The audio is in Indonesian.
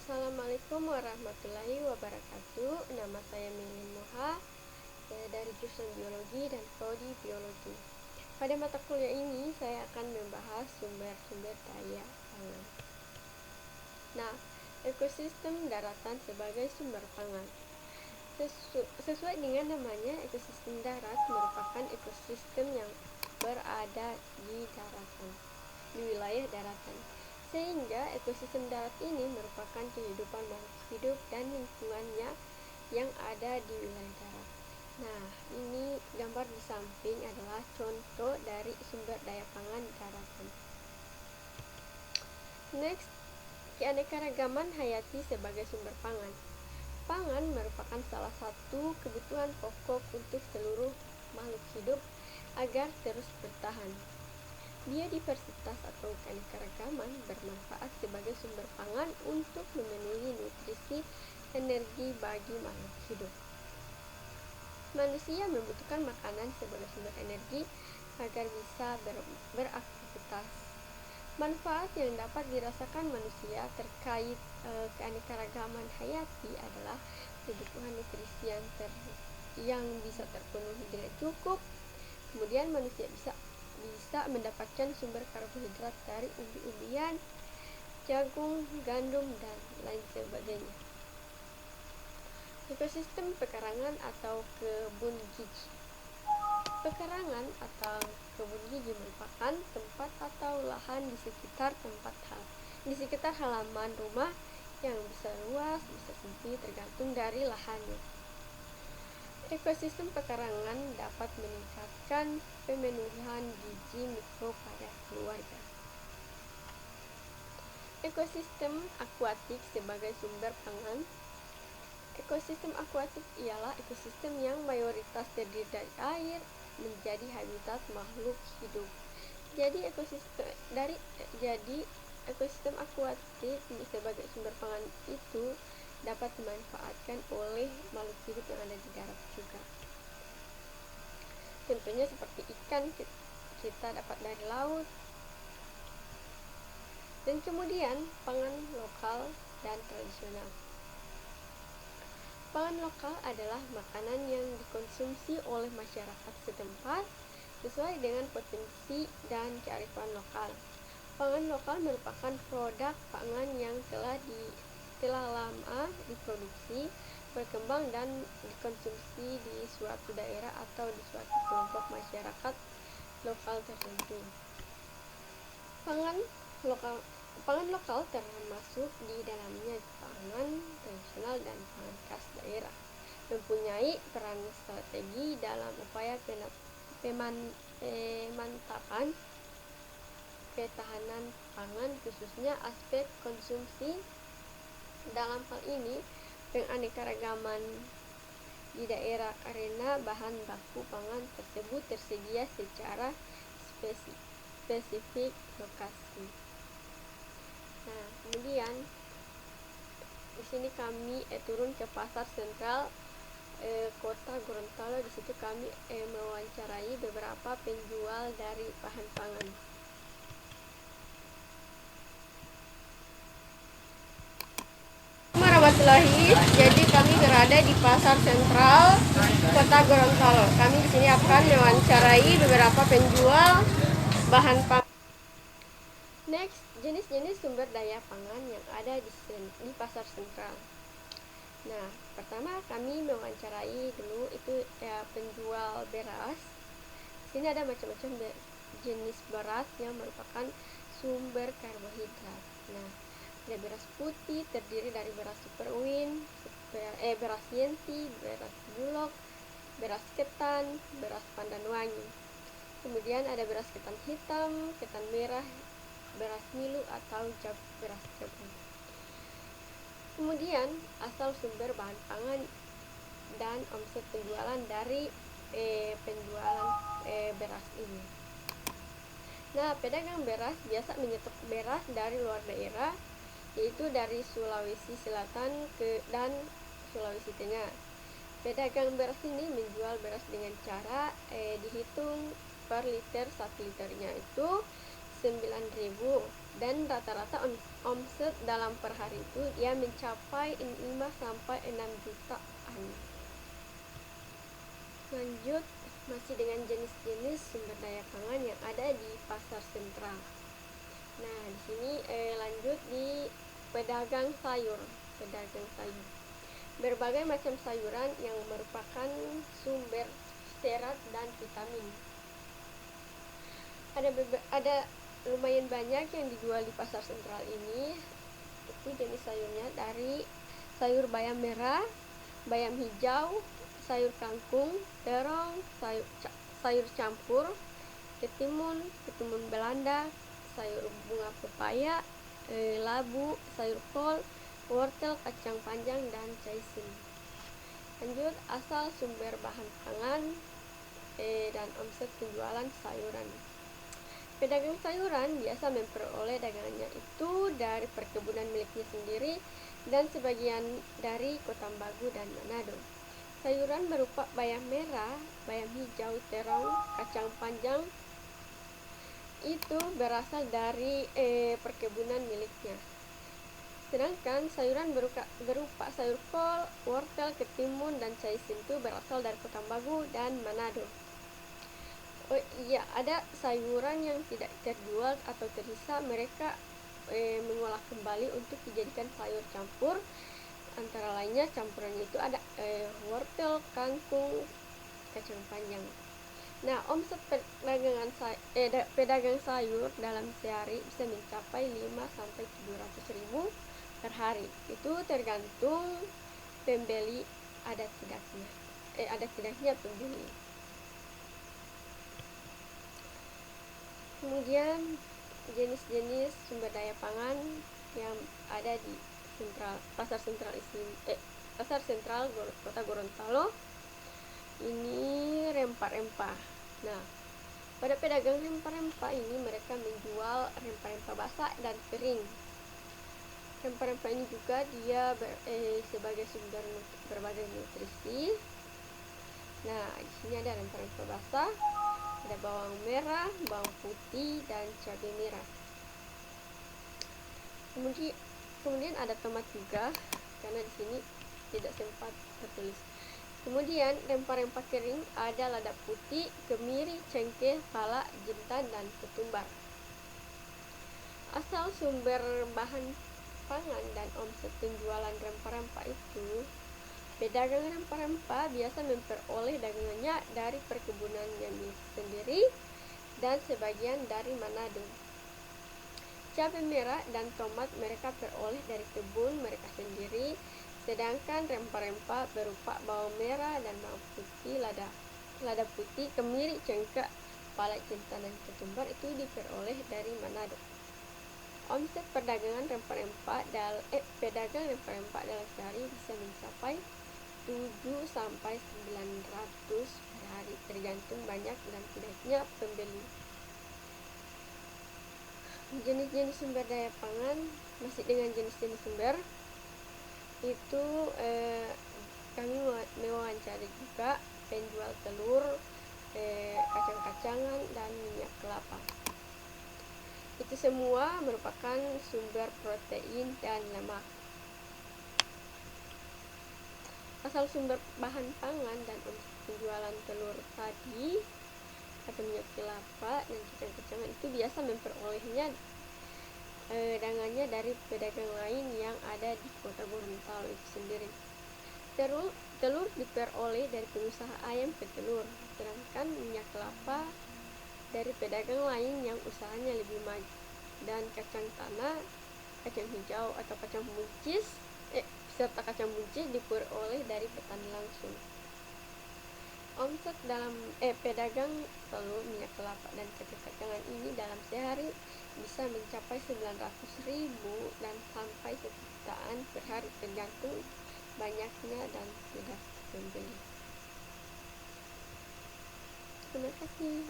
Assalamualaikum warahmatullahi wabarakatuh. Nama saya Milin Moha, dari jurusan Biologi dan Prodi Biologi. Pada mata kuliah ini saya akan membahas sumber-sumber daya pangan. Nah, ekosistem daratan sebagai sumber pangan. Sesuai dengan namanya, ekosistem darat merupakan ekosistem yang berada di daratan, di wilayah daratan. Sehingga ekosistem darat ini merupakan kehidupan makhluk hidup dan lingkungannya yang ada di wilayah darat. Nah, ini gambar di samping adalah contoh dari sumber daya pangan daratan. Next, keanekaragaman hayati sebagai sumber pangan. Pangan merupakan salah satu kebutuhan pokok untuk seluruh makhluk hidup agar terus bertahan. Biodiversitas atau keanekaragaman bermanfaat sebagai sumber pangan untuk memenuhi nutrisi energi bagi makhluk hidup. Manusia membutuhkan makanan sebagai sumber energi agar bisa beraktivitas. Manfaat yang dapat dirasakan manusia terkait keanekaragaman hayati adalah kebutuhan nutrisi yang bisa terpenuhi dengan cukup. Kemudian manusia bisa mendapatkan sumber karbohidrat dari umbi-umbian, jagung, gandum, dan lain sebagainya. Ekosistem pekarangan atau kebun gigi. Pekarangan atau kebun gigi merupakan tempat atau lahan di sekitar halaman rumah yang bisa luas, bisa sempit, tergantung dari lahannya. Ekosistem pekarangan dapat meningkatkan pemenuhan gizi mikro pada keluarga. Ekosistem akuatik sebagai sumber pangan. Ekosistem akuatik ialah ekosistem yang mayoritas terdiri dari air menjadi habitat makhluk hidup. Jadi ekosistem akuatik sebagai sumber pangan itu dapat dimanfaatkan oleh makhluk hidup yang ada di darat juga. Contohnya seperti ikan kita dapat dari laut. Dan kemudian pangan lokal dan tradisional. Pangan lokal adalah makanan yang dikonsumsi oleh masyarakat setempat sesuai dengan potensi dan kearifan lokal. Pangan lokal merupakan produk pangan yang telah lama diproduksi, berkembang dan dikonsumsi di suatu daerah atau di suatu kelompok masyarakat lokal tertentu. Pangan lokal termasuk di dalamnya pangan tradisional dan pangan khas daerah, mempunyai peran strategi dalam upaya pemantapan ketahanan pangan, khususnya aspek konsumsi. Dalam hal ini, penganekaragaman di daerah karena bahan baku pangan tersebut tersedia secara spesifik lokasi. Nah, kemudian di sini kami turun ke pasar sentral kota Gorontalo. Di situ kami mewawancarai beberapa penjual dari bahan pangan. Jadi kami berada di pasar sentral kota Gorontalo. Kami di sini akan mewawancarai beberapa penjual bahan pangan. Next, jenis-jenis sumber daya pangan yang ada di pasar sentral. Nah, pertama kami mewawancarai dulu itu penjual beras. Di sini ada macam-macam jenis beras yang merupakan sumber karbohidrat. Nah, ada beras putih terdiri dari beras superwin, beras yenti, beras bulog, beras ketan, beras pandan wangi. Kemudian ada beras ketan hitam, ketan merah, beras milu atau beras jagung. Kemudian asal sumber bahan pangan dan omset penjualan dari penjualan beras ini. Nah, pedagang beras biasa menyetok beras dari luar daerah, yaitu dari Sulawesi Selatan dan Sulawesi Tengah. Pedagang beras ini menjual beras dengan cara dihitung per liter, 1 liternya itu 9.000, dan rata-rata omset dalam per hari itu dia mencapai 5 sampai 6 jutaan. Lanjut, masih dengan jenis-jenis sumber daya pangan yang ada di pasar sentral. Nah, di sini lanjut di pedagang sayur. Berbagai macam sayuran yang merupakan sumber serat dan vitamin. Ada lumayan banyak yang dijual di pasar sentral ini. Itu jenis sayurnya dari sayur bayam merah, bayam hijau, sayur kangkung, terong, sayur campur, ketimun Belanda, sayur bunga pepaya, labu, sayur kol, wortel, kacang panjang, dan caisim. Lanjut, asal sumber bahan pangan dan omset penjualan sayuran. Pedagang sayuran biasa memperoleh dagangannya itu dari perkebunan miliknya sendiri dan sebagian dari Kota Bagu dan Manado. Sayuran berupa bayam merah, bayam hijau, terong, kacang panjang itu berasal dari perkebunan miliknya. Sedangkan sayuran berupa sayur kol, wortel, ketimun, dan caisim itu berasal dari Kota Bagu dan Manado. Oh iya, ada sayuran yang tidak terjual atau tersisa, mereka mengolah kembali untuk dijadikan sayur campur. Antara lainnya campurannya itu ada wortel, kangkung, kacang panjang. Nah, omset pedagang sayur dalam sehari bisa mencapai 5 sampai 700 ribu per hari. Itu tergantung pembeli, ada tidaknya pembeli. Kemudian jenis-jenis sumber daya pangan yang ada di pasar sentral Kota Gorontalo. Ini rempah-rempah. Nah, pada pedagang rempah-rempah ini mereka menjual rempah-rempah basah dan kering. Rempah-rempah ini juga dia sebagai sumber berbagai nutrisi. Nah, di sini ada rempah-rempah basah, ada bawang merah, bawang putih, dan cabai merah. Kemudian ada tomat juga, karena di sini tidak sempat tertulis. Kemudian rempah-rempah kering ada lada putih, kemiri, cengkeh, pala, jintan, dan ketumbar. Asal sumber bahan pangan dan omset penjualan rempah-rempah itu, pedagang rempah-rempah biasa memperoleh dagangannya dari perkebunannya sendiri dan sebagian dari Manado. Cabai merah dan tomat mereka peroleh dari kebun mereka sendiri, sedangkan rempah-rempah berupa bawang merah dan bawang putih, lada putih, kemiri, cengkeh, pala, jintan, dan ketumbar itu diperoleh dari Manado. Omset pedagang rempah-rempah dalam sehari bisa mencapai 7 sampai 900 per hari, tergantung banyak dan tidaknya pembeli. Jenis-jenis sumber daya pangan, masih dengan jenis-jenis sumber itu kami mewawancari juga penjual telur, kacang-kacangan, dan minyak kelapa. Itu semua merupakan sumber protein dan lemak. Asal sumber bahan pangan dan penjualan telur tadi atau minyak kelapa dan kacang-kacangan itu biasa memperolehnya dagangannya dari pedagang lain yang ada di Kota Gorontalo itu sendiri. Telur diperoleh dari pengusaha ayam petelur, sedangkan minyak kelapa dari pedagang lain yang usahanya lebih maju, dan kacang tanah, kacang hijau atau kacang buncis serta kacang buncis diperoleh dari petani langsung. Omset dalam pedagang telur, minyak kelapa, dan kacang-kacangan ini dalam sehari bisa mencapai 900.000 dan sampai 1 jutaan per hari, tergantung banyaknya dan tidak pembeli. Terima kasih.